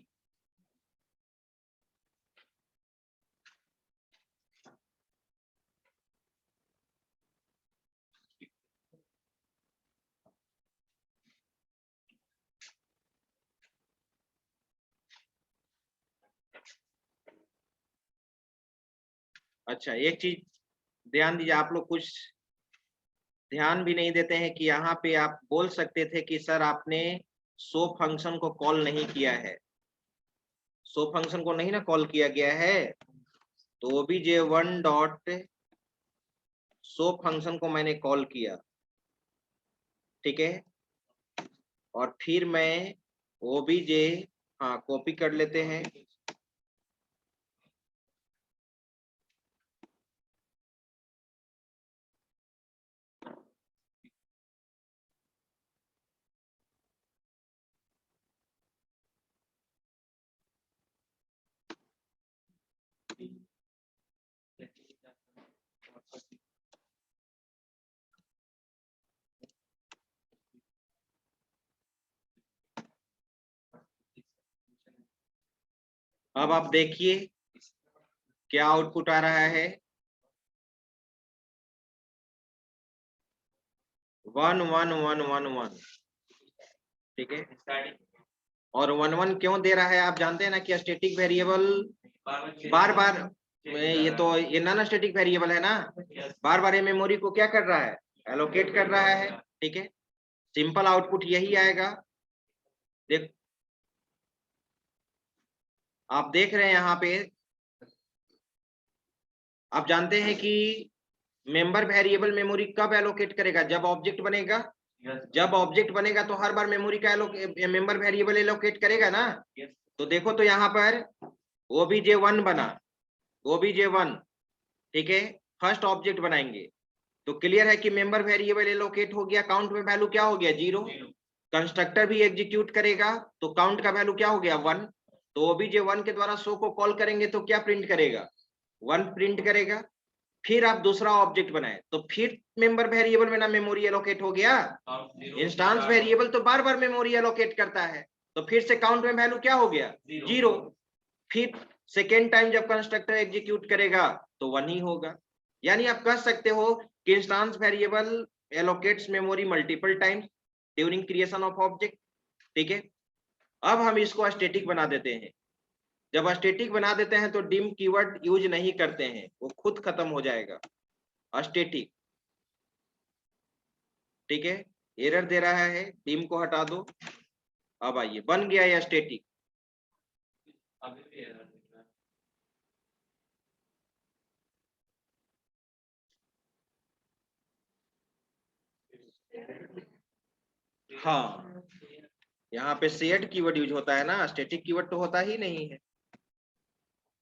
अच्छा एक चीज ध्यान दीजिए, आप लोग कुछ ध्यान भी नहीं देते हैं कि यहाँ पे आप बोल सकते थे कि सर आपने शो फंक्शन को कॉल नहीं किया है। शो फंक्शन को नहीं ना कॉल किया गया है, तो obj1 डॉट शो फंक्शन को मैंने कॉल किया, ठीक है, और फिर मैं obj, हाँ कॉपी कर लेते हैं, अब आप देखिए क्या आउटपुट आ रहा है, 1 1 1 1 1, ठीक है। और 1 1 क्यों दे रहा है, आप जानते हैं ना कि स्टैटिक वेरिएबल बार बार ये नॉन स्टैटिक वेरिएबल है ना, बार बार ये मेमोरी को क्या कर रहा है, एलोकेट कर रहा है, ठीक है। सिंपल आउटपुट यही आएगा। देख आप देख रहे हैं यहाँ पे, आप जानते हैं कि मेंबर वेरिएबल मेमोरी कब एलोकेट करेगा, जब ऑब्जेक्ट बनेगा। जब ऑब्जेक्ट बनेगा तो हर बार मेमोरी का मेंबर वेरिएबल एलोकेट करेगा ना। तो देखो तो यहाँ पर obj1 बना, obj1, ठीक है, फर्स्ट ऑब्जेक्ट बनाएंगे तो क्लियर है कि मेंबर वेरिएबल एलोकेट हो गया, काउंट में वैल्यू क्या हो गया, 0। कंस्ट्रक्टर भी एग्जीक्यूट करेगा तो काउंट का वैल्यू क्या हो गया, 1। तो obj1 के द्वारा शो को कॉल करेंगे तो क्या प्रिंट करेगा, 1 प्रिंट करेगा। फिर आप दूसरा ऑब्जेक्ट बनाए तो फिर मेंबर वेरिएबल में ना मेमोरी एलोकेट हो गया, इंस्टेंस वेरिएबल तो बार बार मेमोरी एलोकेट करता है, तो फिर से काउंट में वैल्यू क्या हो गया, 0। फिर सेकेंड टाइम जब कंस्ट्रक्टर एग्जीक्यूट करेगा तो 1 ही होगा। यानी आप कह सकते हो कि instance variable allocates memory multiple times during creation of object. ठीक है, अब हम इसको स्टैटिक बना देते हैं। जब स्टैटिक बना देते हैं तो डिम कीवर्ड यूज नहीं करते हैं, वो खुद खत्म हो जाएगा स्टैटिक। ठीक है, एरर दे रहा है, डिम को हटा दो। अब आइए, बन गया ये स्टैटिक। अभी भी error दिख रहा है। हाँ, यहाँ पे शेयर्ड कीवर्ड यूज होता है ना, स्टैटिक कीवर्ड तो होता ही नहीं है।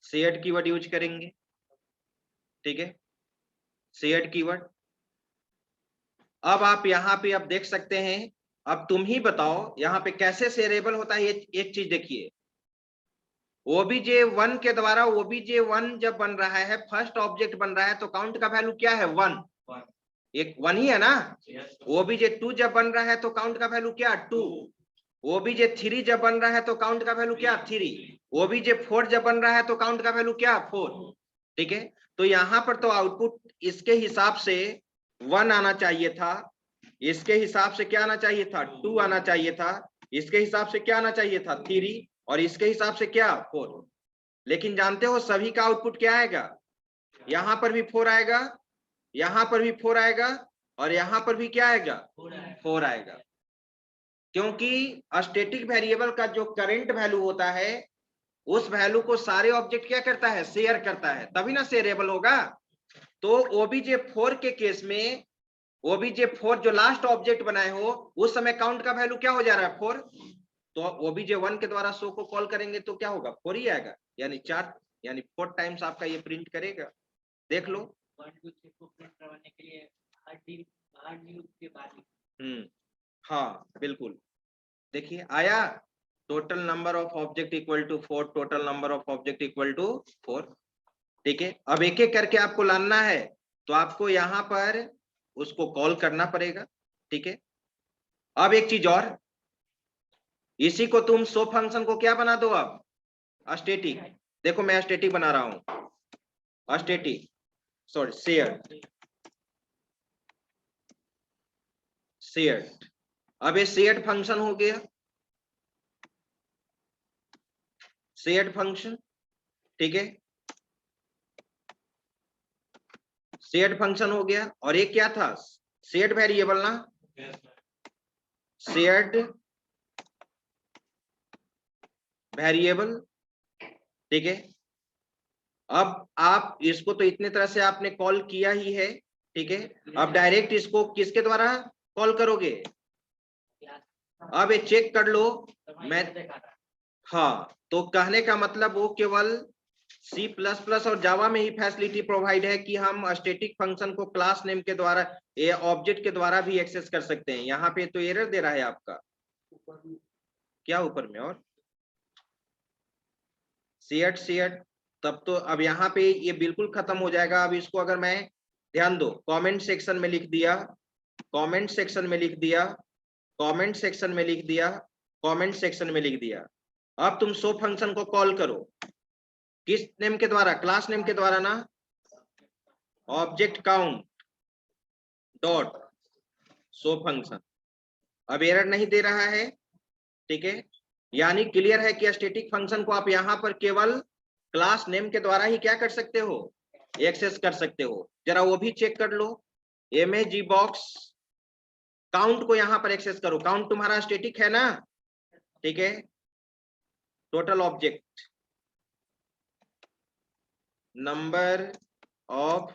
शेयर्ड कीवर्ड यूज करेंगे। ठीक है, शेयर्ड कीवर्ड। अब आप यहाँ पे अब देख सकते हैं, अब तुम ही बताओ यहाँ पे कैसे शेयरेबल होता है। एक चीज देखिए, OBJ1 के द्वारा OBJ1 जब बन रहा है, फर्स्ट ऑब्जेक्ट बन रहा है, तो काउंट का वैल्यू क्या है? 1। एक 1 ही है ना। OBJ2 जब बन रहा है तो काउंट का वैल्यू क्या? 2। OBJ3 जब बन रहा है तो काउंट का वैल्यू क्या? 3। OBJ4 जब बन रहा है तो काउंट का वैल्यू क्या? 4। ठीक है, तो यहाँ पर तो आउटपुट इसके हिसाब से 1 आना चाहिए था, इसके हिसाब से क्या आना चाहिए था? 2 आना चाहिए था, इसके हिसाब से क्या आना चाहिए था? 3, और इसके हिसाब से क्या? 4। लेकिन जानते हो सभी का आउटपुट क्या आएगा? यहाँ पर भी 4 आएगा, यहाँ पर भी 4 आएगा, और यहाँ पर भी क्या आएगा? 4 आएगा। क्योंकि स्टैटिक वेरिएबल का जो करंट वैल्यू होता है, उस वैल्यू को सारे ऑब्जेक्ट क्या करता है? शेयर करता है, तभी ना शेयरेबल होगा। तो OBJ4 के केस में, OBJ4 जो लास्ट ऑब्जेक्ट बनाए हो, उस समय काउंट का वैल्यू क्या हो जा रहा है? 4। तो OBJ1 के द्वारा शो को कॉल करेंगे तो क्या होगा? 4 ही आएगा, यानी 4, यानी 4 टाइम्स आपका ये प्रिंट करेगा। देख लो। 1 2 3 को प्रिंट करवाने के लिए हर न्यू के बाद हाँ बिल्कुल, देखिए आया, total number of object equal to 4, total number of object equal to 4। ठीक है, अब एक एक करके आपको लाना है, तो आपको यहाँ पर उसको कॉल करना पड़ेगा। ठीक है, अब एक चीज और, इसी को तुम शो फंक्शन को क्या बना दो? अब स्टैटिक। देखो मैं स्टैटिक बना रहा हूं, स्टैटिक सॉरी शेयर्ड। शेयर्ड, अब ये शेयर्ड फंक्शन हो गया, शेयर्ड फंक्शन। ठीक है, शेयर्ड फंक्शन हो गया, और ये क्या था? शेयर्ड वेरिएबल ना, शेयर्ड वेरिएबल। ठीक है, अब आप इसको तो इतने तरह से आपने कॉल किया ही है। ठीक है, अब डायरेक्ट इसको किसके द्वारा कॉल करोगे? अब ये चेक कर लो। मैं हाँ, तो कहने का मतलब वो केवल C++ और जावा में ही फैसिलिटी प्रोवाइड है कि हम स्टैटिक फंक्शन को क्लास नेम के द्वारा, ये ऑब्जेक्ट के द्वारा भी एक्सेस कर सकते हैं। यहाँ पे तो एरर दे रहा है आपका, क्या ऊपर में? और शेयर्ड, तब तो अब यहाँ पे ये बिल्कुल खत्म हो जाएगा। अब इसको अगर मैं, ध्यान दो, कमेंट सेक्शन में लिख दिया, कमेंट सेक्शन में लिख दिया, कमेंट सेक्शन में लिख दिया, कमेंट सेक्शन में लिख दिया। अब तुम शो फंक्शन को कॉल करो, किस नेम के द्वारा? क्लास नेम के द्वारा ना, object count dot show function. अब एरर नहीं दे रहा है। ठीक है, यानी क्लियर है कि स्टैटिक फंक्शन को आप यहाँ पर केवल क्लास नेम के द्वारा ही क्या कर सकते हो? एक्सेस कर सकते हो। जरा वो भी चेक कर लो, MAG बॉक्स काउंट को यहाँ पर एक्सेस करो। काउंट तुम्हारा स्टैटिक है ना? ठीक है, total object, number of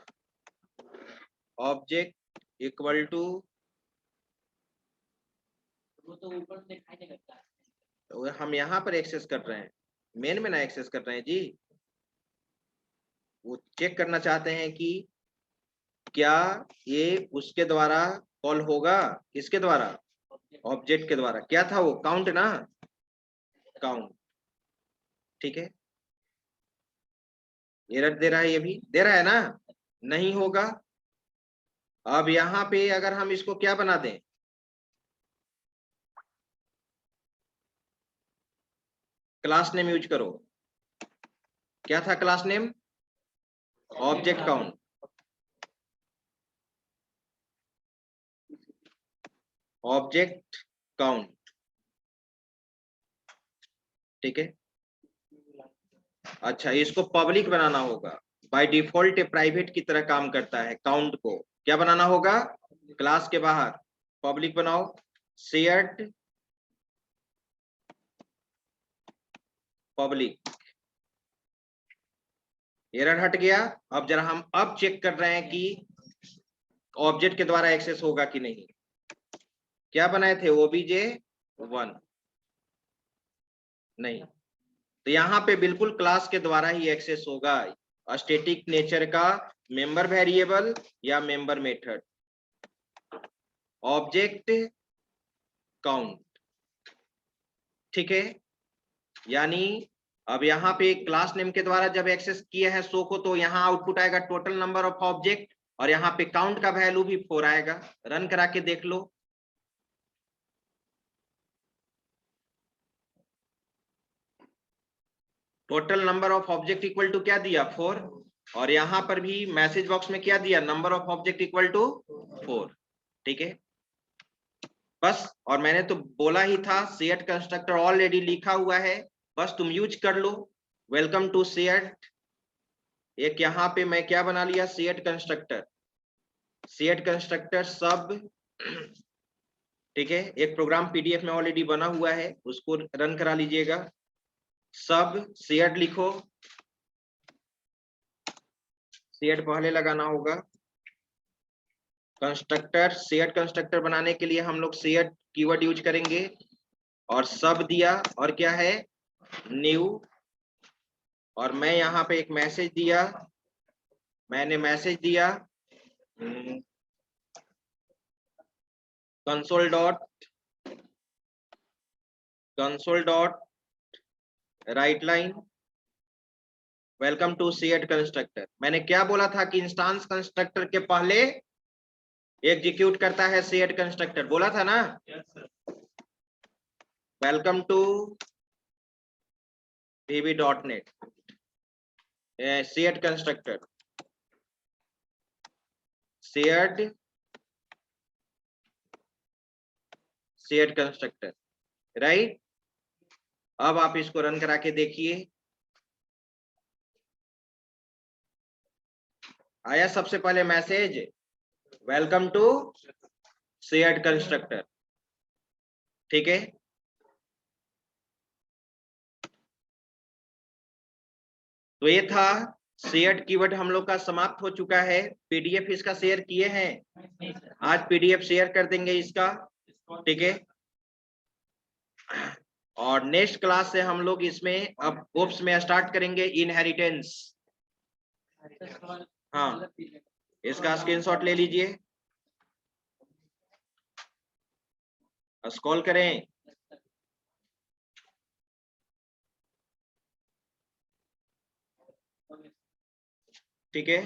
object equal to, वो तो ऊपर से दिखाई नहीं लगता। तो हम यहाँ पर एक्सेस कर रहे हैं, मेन में ना एक्सेस कर रहे हैं जी। वो चेक करना चाहते हैं कि क्या ये उसके द्वारा कॉल होगा? किसके द्वारा? ऑब्जेक्ट के द्वारा। क्या था वो? काउंट ना, काउंट। ठीक है, एरर दे रहा है, ये भी दे रहा है ना, नहीं होगा। अब यहाँ पे अगर हम इसको क्या बना दें, क्लास नेम यूज करो। क्या था class name? Object count. Object count, ठीक है। अच्छा, इसको पब्लिक बनाना होगा। बाय डिफॉल्ट प्राइवेट की तरह काम करता है। काउंट को क्या बनाना होगा, क्लास के बाहर पब्लिक बनाओ। शेयर्ड पब्लिक, एरर हट गया। अब जरा हम अब चेक कर रहे हैं कि ऑब्जेक्ट के द्वारा एक्सेस होगा कि नहीं। क्या बनाए थे, obj1 नहीं, तो यहाँ पे बिल्कुल क्लास के द्वारा ही एक्सेस होगा। स्टैटिक नेचर का मेंबर वेरिएबल या मेंबर मेथड, ऑब्जेक्ट काउंट, ठीक है। यानी अब यहाँ पे क्लास नेम के द्वारा जब एक्सेस किया है शो को, तो यहाँ आउटपुट आएगा टोटल नंबर ऑफ ऑब्जेक्ट, और यहाँ पे काउंट का वैल्यू भी 4 आएगा। रन करा के देख लो। Total number of object equal to क्या दिया, 4, और यहाँ पर भी मैसेज बॉक्स में क्या दिया, number of object equal to 4, ठीक है। बस, और मैंने तो बोला ही था सेट कंस्ट्रक्टर ऑलरेडी लिखा हुआ है, बस तुम यूज कर लो। Welcome to set. एक यहाँ पे मैं क्या बना लिया, सेट कंस्ट्रक्टर, सेट कंस्ट्रक्टर सब, ठीक है। एक प्रोग्राम पीडीएफ में ऑलरेडी बना हुआ है, उसको रन करा लीजिएगा। सब सेट लिखो, सेट पहले लगाना होगा। कंस्ट्रक्टर, सेट कंस्ट्रक्टर बनाने के लिए हम लोग सेट कीवर्ड यूज करेंगे, और सब दिया, और क्या है, न्यू, और मैं यहाँ पे एक मैसेज दिया, मैंने मैसेज दिया console dot write line welcome to set constructor. मैंने क्या बोला था कि इंस्टेंस कंस्ट्रक्टर के पहले एग्जीक्यूट करता है सेट कंस्ट्रक्टर, बोला था ना। Welcome to vb.net set constructor, set constructor, right. अब आप इसको रन करा के देखिए, आया सबसे पहले message welcome to set constructor, ठीक है। तो ये था शेयर्ड कीवर्ड, हम लोग का समाप्त हो चुका है। पीडीएफ इसका शेयर किए हैं, आज पीडीएफ शेयर कर देंगे इसका, ठीक है। और नेक्स्ट क्लास से हम लोग इसमें अब ओप्स में स्टार्ट करेंगे इनहेरिटेंस। हाँ, इसका स्क्रीनशॉट ले लीजिए, स्क्रॉल करें, ठीक है।